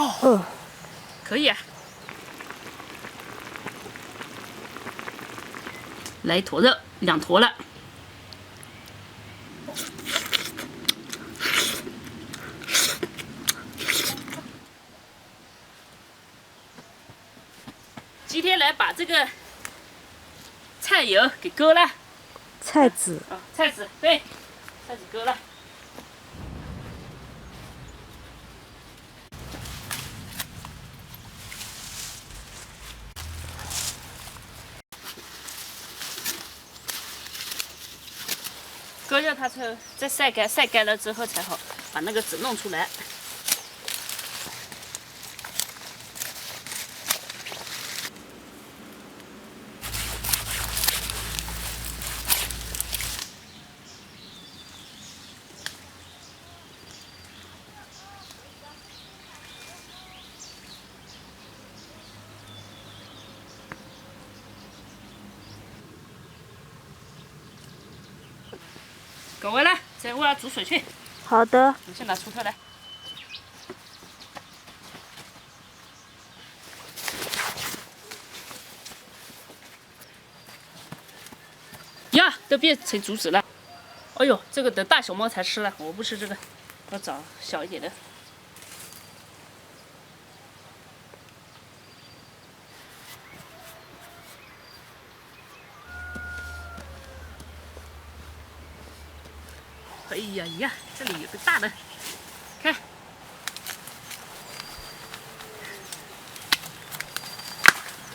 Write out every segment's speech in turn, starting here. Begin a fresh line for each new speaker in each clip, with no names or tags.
哦，可以啊。来一坨肉，2坨了。今天来把这个菜油给勾了。
菜籽
啊，菜籽，对，菜籽勾了。勾掉它之后，再晒干，晒干了之后才好把那个籽弄出来。搞完了，再挖煮水去。
好的。
我先拿锄头来。呀，都变成竹子了。哎呦，这个等大熊猫才吃了，我不吃这个，要找小一点的。哎呀呀，这里有个大的，看。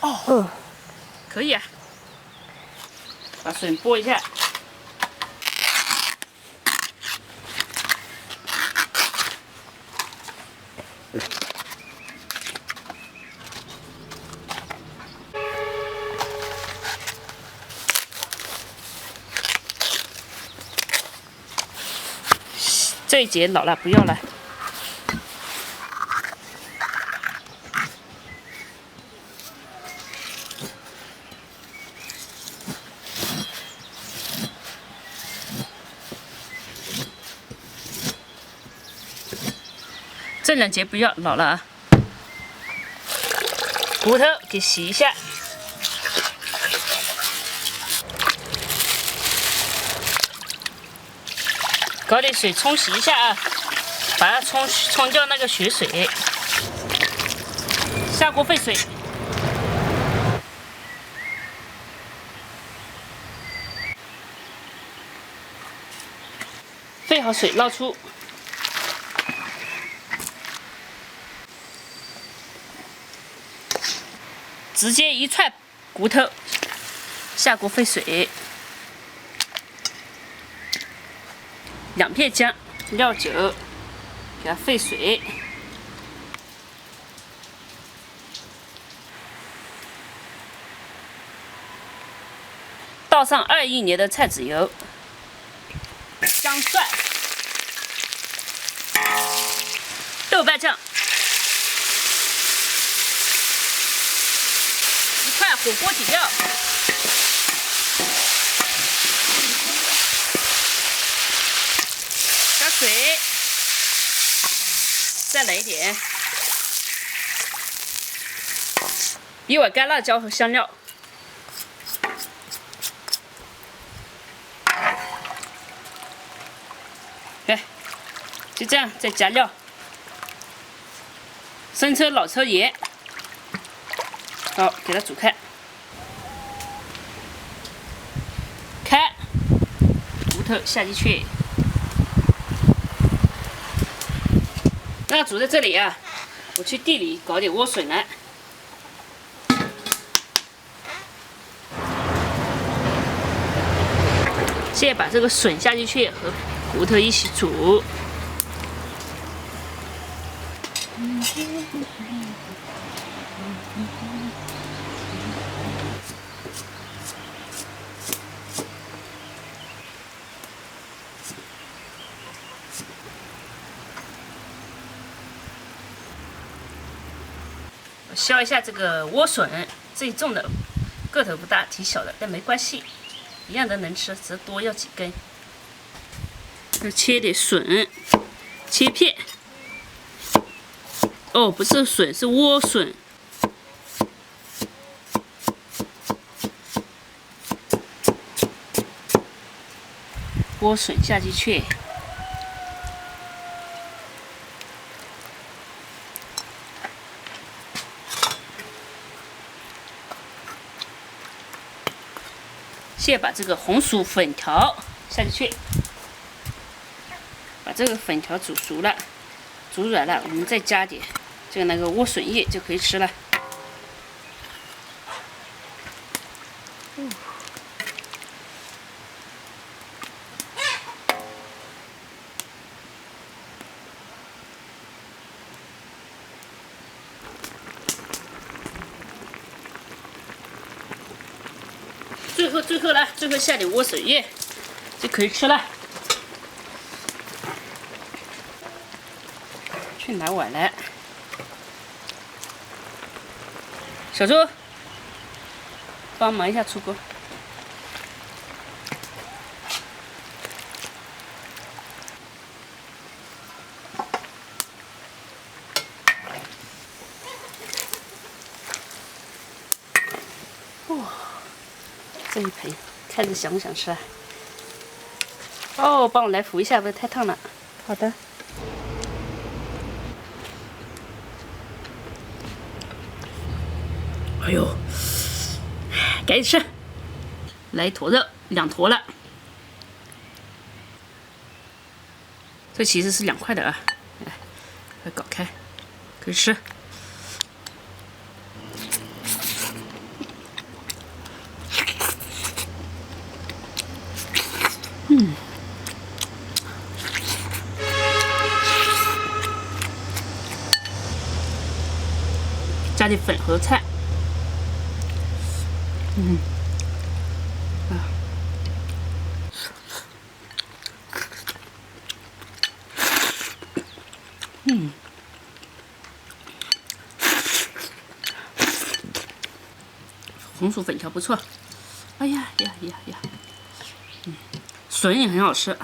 哦，
可以啊。把水拨一下。这一节老了，不要了。这2节不要，老了啊。骨头给洗一下。搞点水冲洗一下啊，把它冲掉那个血水。下锅沸水，沸好水捞出，直接一串骨头下锅沸水。2片姜、料酒，给它沸水。倒上2亿年的菜籽油、姜蒜、豆瓣酱，一块火锅底料。水，再来一点，1碗干辣椒和香料，来，就这样再加料，生抽、老抽、盐，好，给它煮开，开，骨头下进去。那煮在这里啊，我去地里搞点莴笋来。现在把这个笋下进去，和骨头一起煮。削一下这个莴笋，自己种的，个头不大，挺小的，但没关系，一样的能吃，只是多要几根。再切点笋，切片，哦，不是笋，是莴笋。莴笋下进去。先把这个红薯粉条下进去，把这个粉条煮熟了、煮软了，我们再加点那个莴笋叶就可以吃了。最后了，最后下点莴笋叶就可以吃了。去拿碗来，小周，帮忙一下出锅。哇！这一盆看着想不想吃啊？哦，帮我来扶一下，不是太烫了。
好的。
哎呦，赶紧吃！来一坨肉，2坨了。这其实是2块的啊，来，快搞开，可以吃。加点粉和菜，红薯粉条不错。哎呀呀呀呀，笋也很好吃。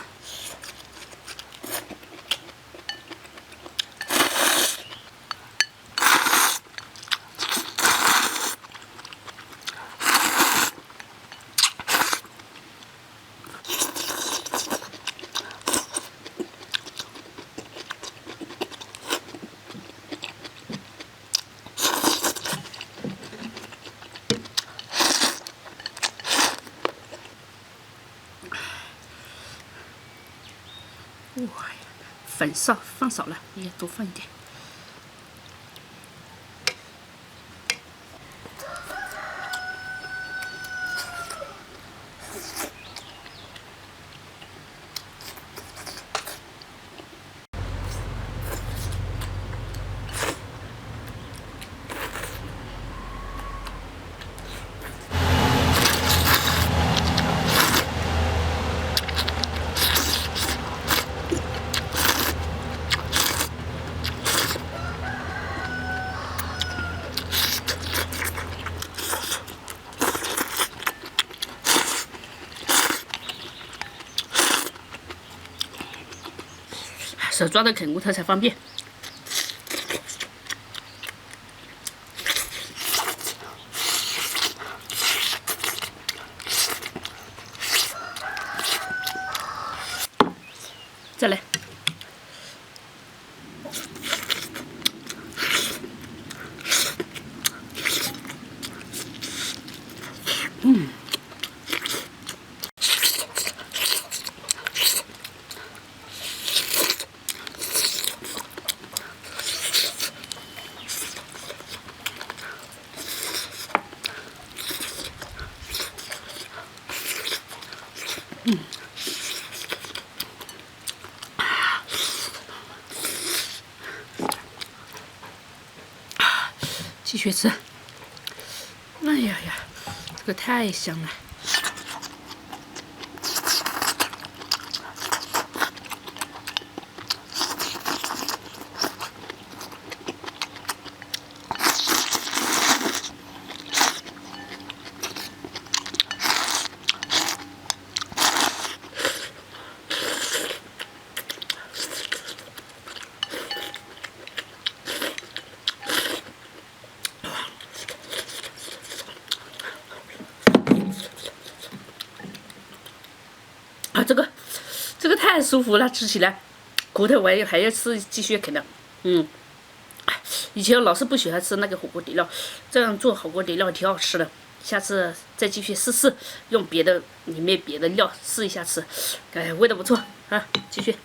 哇呀，粉放少了，也多放一点。手抓着啃骨头才方便。再来。继续吃。哎呀呀，这个太香了。呀，这个太舒服了，吃起来，骨头我还要吃，继续啃的。以前老是不喜欢吃那个火锅底料，这样做火锅底料挺好吃的。下次再继续试，用里面别的料试一下吃，味道不错啊，继续。